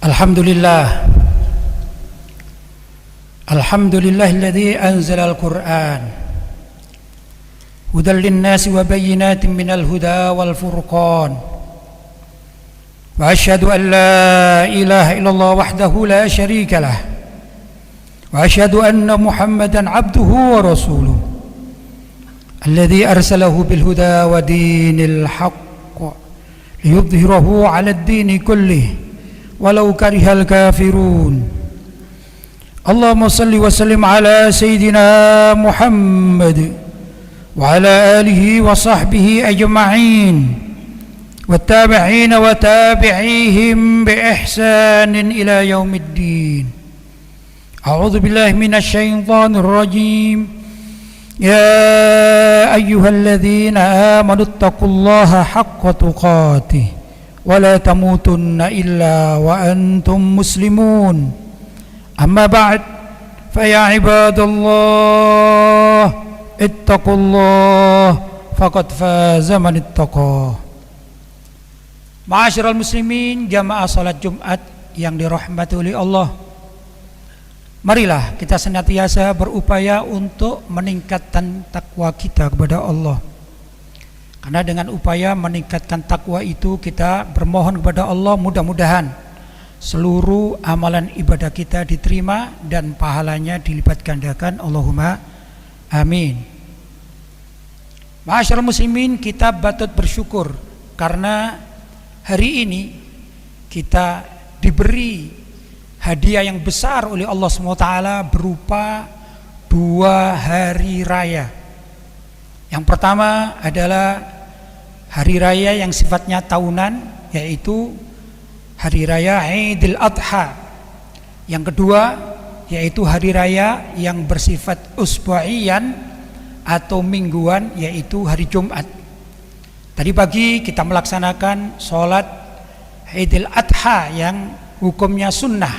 Alhamdulillah alladzi anzala al-Qur'an hudan lin-nasi wa bayyinatin minal huda wal furqan wa asyhadu an la ilaha illallah wahdahu la syarika lah wa asyhadu anna Muhammadan abduhu wa rasuluh alladzi arsalahu bil huda wa dinil haqq liyudhhirahu 'ala ad-dini kullih walau karihal kafirun. Allahumma salli wa sallim ala sayyidina Muhammad wa ala alihi wa sahbihi ajma'in wa tabi'in wa tabi'ihim bi ihsanin ila yaumiddin. A'udzu billahi minasy syaithanir rajim. Ya ayyuhalladzina amanu taqullaha haqqa tuqatih ولا تموتن إلا وأنتم مسلمون أما بعد فيا عباد الله اتقوا الله فقد فاز من اتقاه. Ma'asyiral muslimin, jamaah salat Jumat yang dirahmati oleh Allah, marilah kita senantiasa berupaya untuk meningkatkan takwa kita kepada Allah. Karena dengan upaya meningkatkan takwa itu kita bermohon kepada Allah mudah-mudahan seluruh amalan ibadah kita diterima dan pahalanya dilipat gandakan. Allahumma amin. Ma'asyiral muslimin, kita patut bersyukur karena hari ini kita diberi hadiah yang besar oleh Allah SWT berupa 2 hari raya. Yang pertama adalah hari raya yang sifatnya tahunan, yaitu hari raya Idul Adha. Yang kedua yaitu hari raya yang bersifat usbu'iyan atau mingguan, yaitu hari Jumat. Tadi pagi kita melaksanakan sholat Idul Adha yang hukumnya sunnah,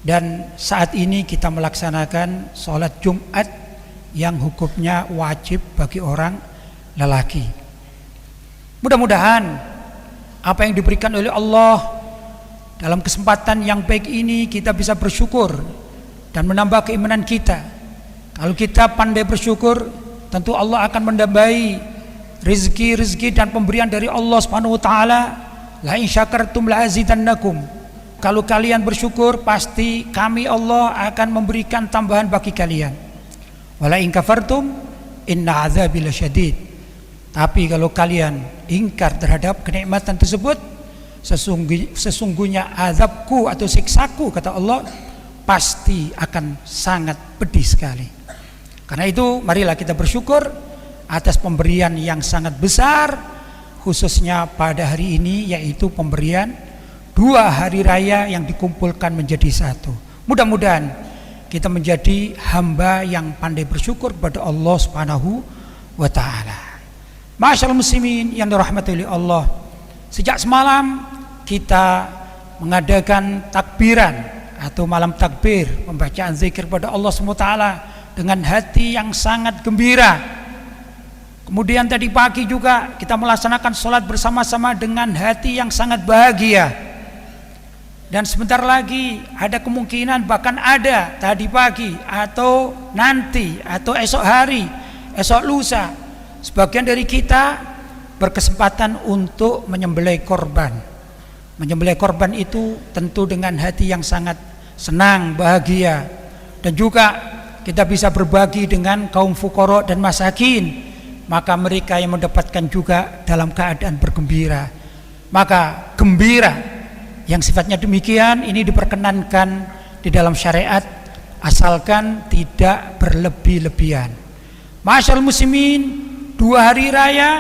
dan saat ini kita melaksanakan sholat Jumat yang hukumnya wajib bagi orang lelaki. Mudah-mudahan apa yang diberikan oleh Allah dalam kesempatan yang baik ini kita bisa bersyukur dan menambah keimanan kita. Kalau kita pandai bersyukur, tentu Allah akan menambahi rezeki dan pemberian dari Allah Subhanahu wa taala. La in syakartum la azidannakum. Kalau kalian bersyukur, pasti kami Allah akan memberikan tambahan bagi kalian. Wala in kafartum inna azabi lasyadid. Tapi kalau kalian ingkar terhadap kenikmatan tersebut, sesungguhnya azabku atau siksaku, kata Allah, pasti akan sangat pedih sekali. Karena itu marilah kita bersyukur atas pemberian yang sangat besar, khususnya pada hari ini, yaitu pemberian 2 hari raya yang dikumpulkan menjadi satu. Mudah-mudahan kita menjadi hamba yang pandai bersyukur kepada Allah Subhanahu wa taala. Ma'asyiral muslimin yang dirahmati oleh Allah, sejak semalam kita mengadakan takbiran atau malam takbir, pembacaan zikir kepada Allah SWT dengan hati yang sangat gembira. Kemudian tadi pagi juga kita melaksanakan sholat bersama-sama dengan hati yang sangat bahagia. Dan sebentar lagi ada kemungkinan, bahkan ada tadi pagi atau nanti atau esok hari, esok lusa, sebagian dari kita berkesempatan untuk menyembelih korban. Menyembelih korban itu tentu dengan hati yang sangat senang, bahagia. Dan juga kita bisa berbagi dengan kaum fuqara dan masakin. Maka mereka yang mendapatkan juga dalam keadaan bergembira. Maka gembira yang sifatnya demikian ini diperkenankan di dalam syariat, asalkan tidak berlebih-lebihan. Ma'asyiral muslimin, 2 hari raya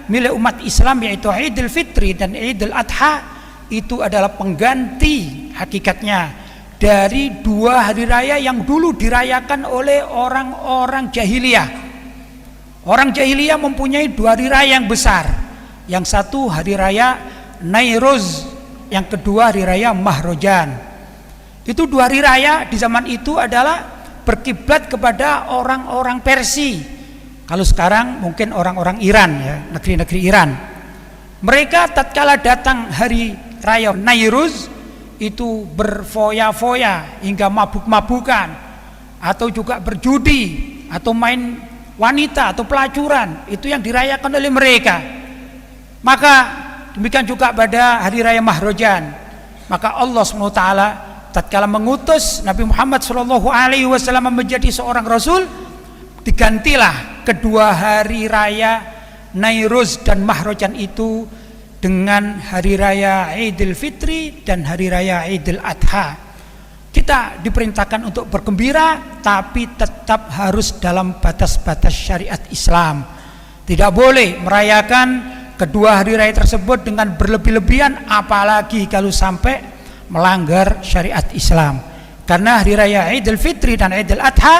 milik umat Islam, yaitu Idul Fitri dan Idul Adha, itu adalah pengganti hakikatnya dari 2 hari raya yang dulu dirayakan oleh orang-orang jahiliyah. Orang jahiliyah mempunyai 2 hari raya yang besar. Yang satu hari raya Nairuz, yang kedua hari raya Mahrojan. Itu 2 hari raya di zaman itu adalah berkiblat kepada orang-orang Persia. Kalau sekarang mungkin orang-orang Iran, ya, negeri-negeri Iran. Mereka tatkala datang hari raya Nairuz, itu berfoya-foya hingga mabuk-mabukan, atau juga berjudi, atau main wanita atau pelacuran, itu yang dirayakan oleh mereka. Maka demikian juga pada hari raya Mahrojan. Maka Allah SWT tatkala mengutus Nabi Muhammad SAW menjadi seorang rasul, digantilah kedua hari raya Nairuz dan Mahrojan itu dengan hari raya Idul Fitri dan hari raya Idul Adha. Kita diperintahkan untuk bergembira, tapi tetap harus dalam batas-batas syariat Islam. Tidak boleh merayakan kedua hari raya tersebut dengan berlebih-lebihan, apalagi kalau sampai melanggar syariat Islam. Karena hari raya Idul Fitri dan Idul Adha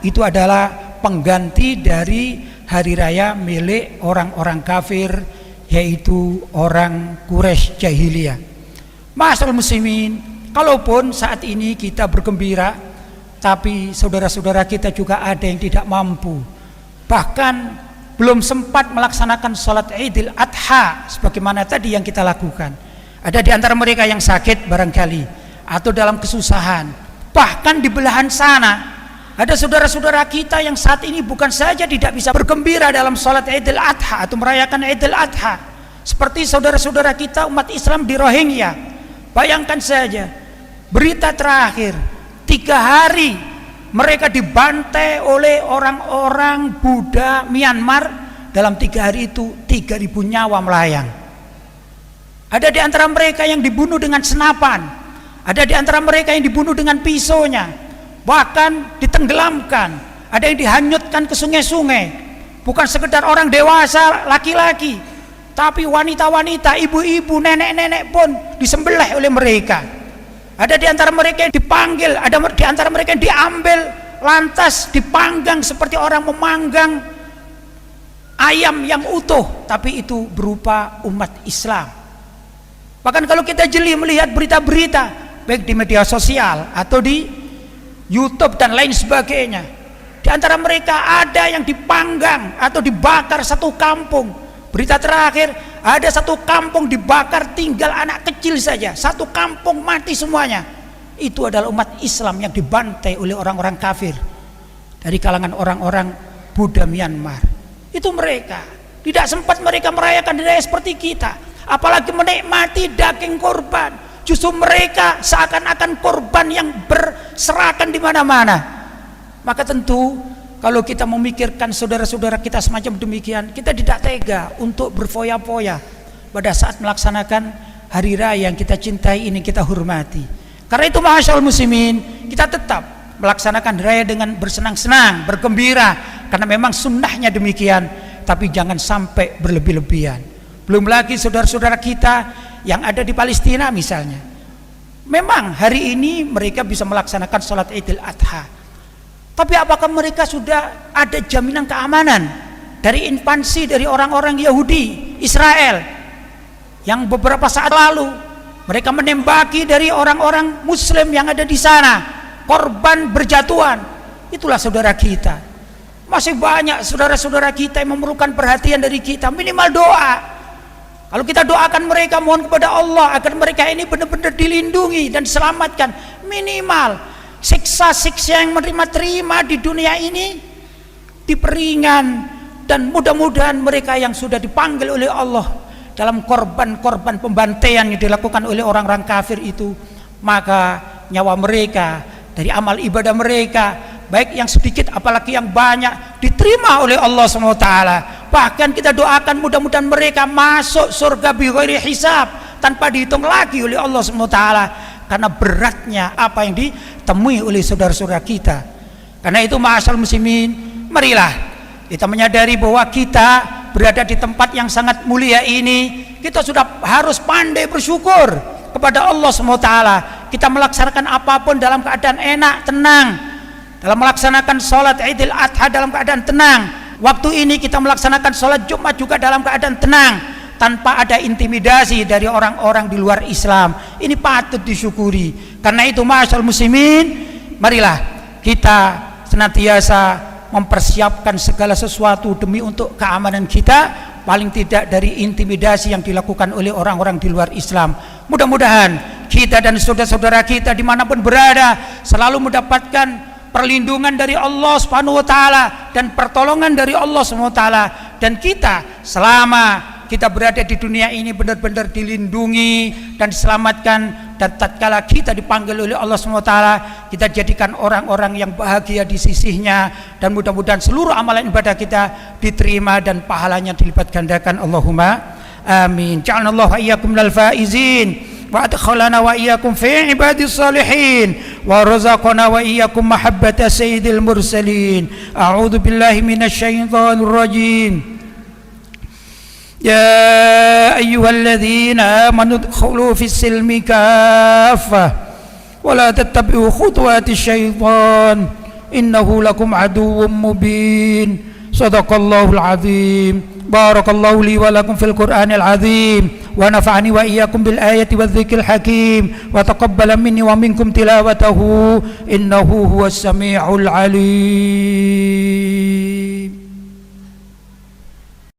itu adalah pengganti dari hari raya milik orang-orang kafir, yaitu orang Quraisy jahiliyah. Ma'asyiral muslimin, kalaupun saat ini kita bergembira, tapi saudara-saudara kita juga ada yang tidak mampu, bahkan belum sempat melaksanakan sholat Idul Adha sebagaimana tadi yang kita lakukan. Ada di antara mereka yang sakit barangkali, atau dalam kesusahan, bahkan di belahan sana ada saudara-saudara kita yang saat ini bukan saja tidak bisa bergembira dalam sholat Idul Adha atau merayakan Idul Adha, seperti saudara-saudara kita umat Islam di Rohingya. Bayangkan saja, berita terakhir 3 hari mereka dibantai oleh orang-orang Buddha Myanmar. Dalam 3 hari itu 3.000 nyawa melayang. Ada di antara mereka yang dibunuh dengan senapan, ada di antara mereka yang dibunuh dengan pisaunya, bahkan ditenggelamkan, ada yang dihanyutkan ke sungai-sungai. Bukan sekedar orang dewasa laki-laki, tapi wanita-wanita, ibu-ibu, nenek-nenek pun disembelih oleh mereka. Ada di antara mereka yang dipanggil, ada di antara mereka yang diambil, lantas dipanggang seperti orang memanggang ayam yang utuh, tapi itu berupa umat Islam. Bahkan kalau kita jeli melihat berita-berita baik di media sosial atau di YouTube dan lain sebagainya, di antara mereka ada yang dipanggang atau dibakar satu kampung. Berita terakhir, ada satu kampung dibakar, tinggal anak kecil saja, satu kampung mati semuanya. Itu adalah umat Islam yang dibantai oleh orang-orang kafir dari kalangan orang-orang Buddha Myanmar. Itu mereka, tidak sempat mereka merayakan raya seperti kita, apalagi menikmati daging korban. Justru mereka seakan-akan korban yang berserakan di mana-mana. Maka tentu kalau kita memikirkan saudara-saudara kita semacam demikian, kita tidak tega untuk berfoya-foya pada saat melaksanakan hari raya yang kita cintai ini, kita hormati. Karena itu ma'asyiral muslimin, kita tetap melaksanakan raya dengan bersenang-senang, bergembira, karena memang sunnahnya demikian, tapi jangan sampai berlebih-lebihan. Belum lagi saudara-saudara kita yang ada di Palestina misalnya, memang hari ini mereka bisa melaksanakan sholat Idul Adha, tapi apakah mereka sudah ada jaminan keamanan dari invasi dari orang-orang Yahudi Israel yang beberapa saat lalu mereka menembaki dari orang-orang Muslim yang ada di sana, korban berjatuhan. Itulah saudara kita. Masih banyak saudara-saudara kita yang memerlukan perhatian dari kita, minimal doa. Kalau kita doakan mereka, mohon kepada Allah agar mereka ini benar-benar dilindungi dan diselamatkan, minimal siksa-siksa yang terima di dunia ini diperingan, dan mudah-mudahan mereka yang sudah dipanggil oleh Allah dalam korban-korban pembantaian yang dilakukan oleh orang-orang kafir itu, maka nyawa mereka dari amal ibadah mereka, baik yang sedikit apalagi yang banyak, diterima oleh Allah SWT. Bahkan kita doakan mudah-mudahan mereka masuk surga bighairi hisab, tanpa dihitung lagi oleh Allah SWT, karena beratnya apa yang ditemui oleh saudara-saudara kita. Karena itu ma'asyiral muslimin, marilah kita menyadari bahwa kita berada di tempat yang sangat mulia ini, kita sudah harus pandai bersyukur kepada Allah SWT. Kita melaksanakan apapun dalam keadaan enak, tenang, dalam melaksanakan sholat Idul Adha dalam keadaan tenang. Waktu ini kita melaksanakan sholat Jumat juga dalam keadaan tenang, tanpa ada intimidasi dari orang-orang di luar Islam. Ini patut disyukuri. Karena itu ma'asyiral muslimin, marilah kita senantiasa mempersiapkan segala sesuatu demi untuk keamanan kita, paling tidak dari intimidasi yang dilakukan oleh orang-orang di luar Islam. Mudah-mudahan kita dan saudara-saudara kita dimanapun berada selalu mendapatkan perlindungan dari Allah Subhanahu wa taala dan pertolongan dari Allah Subhanahu wa taala, dan kita selama kita berada di dunia ini benar-benar dilindungi dan diselamatkan, dan tatkala kita dipanggil oleh Allah Subhanahu wa taala kita jadikan orang-orang yang bahagia di sisinya, dan mudah-mudahan seluruh amalan ibadah kita diterima dan pahalanya dilipat gandakan. Allahumma amin. Ja'alallahu wa iyyakum minal faizin wa adkhalana wa iyyakum fi ibadis salihin wa razaqana wa iyyakum mahabbata sayyidil mursalin. A'udzu billahi minasy syaithanir rajim. Ya ayyuhalladzina amanu udkhulu fis silmi kaffah wa la tattabi'u khutuwatis syaitan innahu lakum aduwwum mubin. Shadaqallahul azim. Barakallahu li wa lakum fil Qur'anil azim wa nafa'ani wa iyyakum bil ayati wadh-dhikril hakim wa taqabbala minni wa minkum tilawatahu innahu huwas samiul alim.